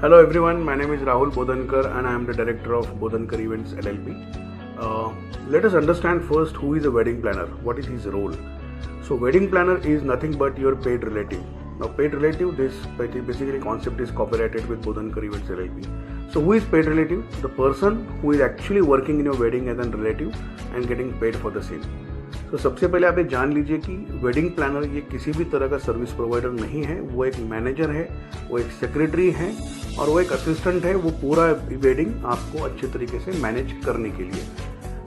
Hello everyone, my name is Rahul Bodhankar and I am the director of Bodhankar Events LLP. Let us understand first who is a wedding planner, what is his role. So wedding planner is nothing but your paid relative. Now paid relative, this basically concept is copyrighted with Bodhankar Events LLP. So who is paid relative? The person who is actually working in your wedding as a relative and getting paid for the same. तो सबसे पहले आप ये जान लीजिए कि wedding planner ये किसी भी तरह का सर्विस प्रोवाइडर नहीं है, वो एक मैनेजर है, वो एक सेक्रेटरी है और वो एक असिस्टेंट है, वो पूरा वेडिंग आपको अच्छे तरीके से मैनेज करने के लिए।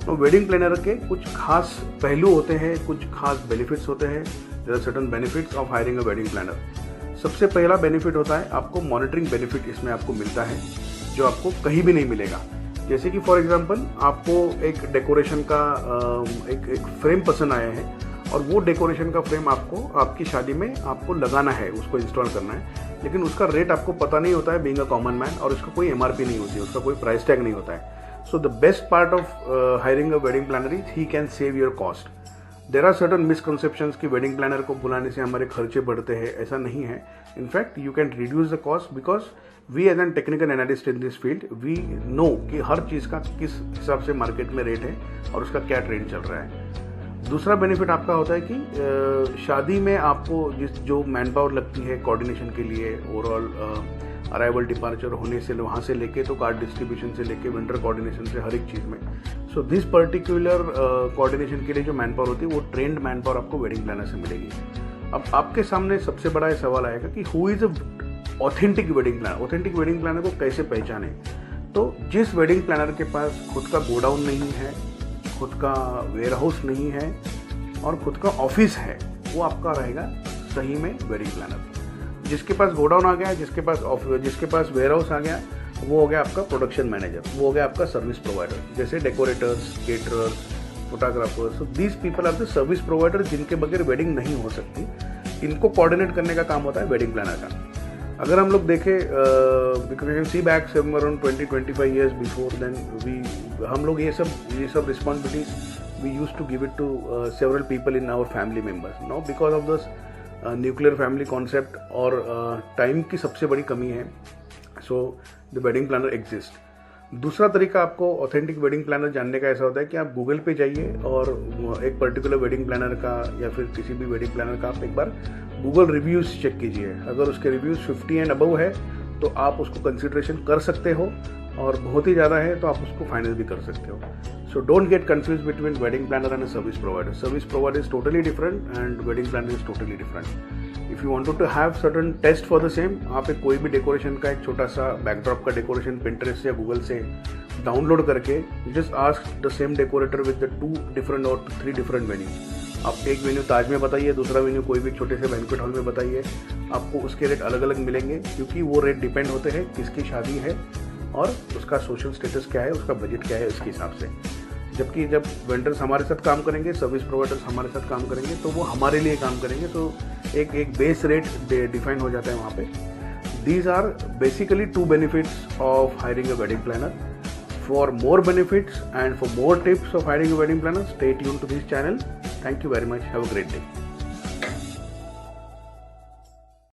तो वेडिंग प्लानर के कुछ खास पहलू होते हैं, कुछ खास बेनिफिट्स होते हैं। There are certain benefits of hiring a wedding planner. सबसे पहला बेनिफिट होता है आपको मॉनिटरिंग बेनिफिट इसमें आपको मिलता है, जो आपको कहीं भी नहीं मिलेगा। जैसे कि फॉर एग्जांपल आपको एक डेकोरेशन का एक फ्रेम पसंद आया है और वो डेकोरेशन का फ्रेम आपको आपकी शादी में आपको लगाना है, उसको इंस्टॉल करना है, लेकिन उसका रेट आपको पता नहीं होता है बीइंग अ कॉमन मैन, और उसका कोई एमआरपी नहीं होती है, उसका कोई प्राइस टैग नहीं होता है। So the best part of hiring a wedding planner is he can save your cost. There are certain misconceptions कि वेडिंग प्लानर को बुलाने से हमारे खर्चे बढ़ते हैं, ऐसा नहीं है। In fact you can reduce the cost because we as an technical analyst in this field we know कि हर चीज़ का किस हिसाब से मार्केट में रेट है और उसका क्या ट्रेंड चल रहा है। दूसरा बेनिफिट आपका होता है कि शादी में आपको जो मैन पावर लगती है कोऑर्डिनेशन के लिए, ओवरऑल अराइवल डिपार्चर होने से वहाँ से लेके तो कार्ड डिस्ट्रीब्यूशन से लेके वेंडर कोऑर्डिनेशन से हर एक चीज़ में, सो दिस पर्टिकुलर कोऑर्डिनेशन के लिए जो मैन पावर होती है वो ट्रेंड मैन पावर आपको वेडिंग प्लानर से मिलेगी। अब आपके सामने सबसे बड़ा ये सवाल आएगा कि who is a authentic wedding planner. Authentic wedding planner को कैसे पहचाने? तो जिस वेडिंग प्लानर के पास खुद का गोडाउन नहीं है, खुद का वेयर हाउस नहीं है और खुद का ऑफिस है, वो आपका रहेगा सही में वेडिंग प्लानर। जिसके पास गोडाउन आ गया, जिसके पास वेयर हाउस आ गया, वो हो गया आपका प्रोडक्शन मैनेजर, वो हो गया आपका सर्विस प्रोवाइडर, जैसे decorators, caterers, photographers. So these people are the service provider जिनके बगैर वेडिंग नहीं हो सकती। इनको कोऑर्डिनेट करने का काम होता है वेडिंग प्लानर का। अगर हम लोग देखें, because you can see back some around 20-25 years before, then हम लोग ये सब responsibilities we use to give it to several people in our family members. Now because of this nuclear family concept और टाइम की सबसे बड़ी कमी है, so the wedding planner exist. दूसरा तरीका आपको ऑथेंटिक वेडिंग प्लानर जानने का ऐसा होता है कि आप गूगल पे जाइए और एक पर्टिकुलर वेडिंग प्लानर का या फिर किसी भी वेडिंग प्लानर का आप एक बार गूगल रिव्यूज़ चेक कीजिए। अगर उसके रिव्यूज़ 50 एंड अबव है तो आप उसको कंसिडरेशन कर सकते हो, और बहुत ही ज़्यादा है तो आप उसको फाइनल भी कर सकते हो। So don't get confuse between wedding planner and service provider. Service provider is totally different and wedding planner is totally different. If you wanted to have certain test for the same, आप एक कोई भी decoration का एक छोटा सा backdrop का decoration Pinterest या गूगल से डाउनलोड करके just ask the same decorator with the 2 different और 3 different वेन्यू। आप एक वेन्यू ताज में बताइए, दूसरा वेन्यू कोई भी छोटे से बैंक्वेट हॉल में बताइए, आपको उसके रेट अलग अलग मिलेंगे, क्योंकि वो रेट डिपेंड होते हैं किसकी शादी है और उसका सोशल स्टेटस क्या है, उसका बजट क्या है, उसके हिसाब से। जबकि जब वेंडर्स हमारे साथ काम करेंगे, सर्विस प्रोवाइडर्स हमारे साथ काम करेंगे, तो वो हमारे लिए काम करेंगे, तो एक बेस रेट डिफाइन हो जाता है वहाँ पे। These are basically 2 benefits of hiring a wedding planner. For more benefits and for more tips of hiring a wedding planner, stay tuned to this channel. Thank you very much. Have a great day.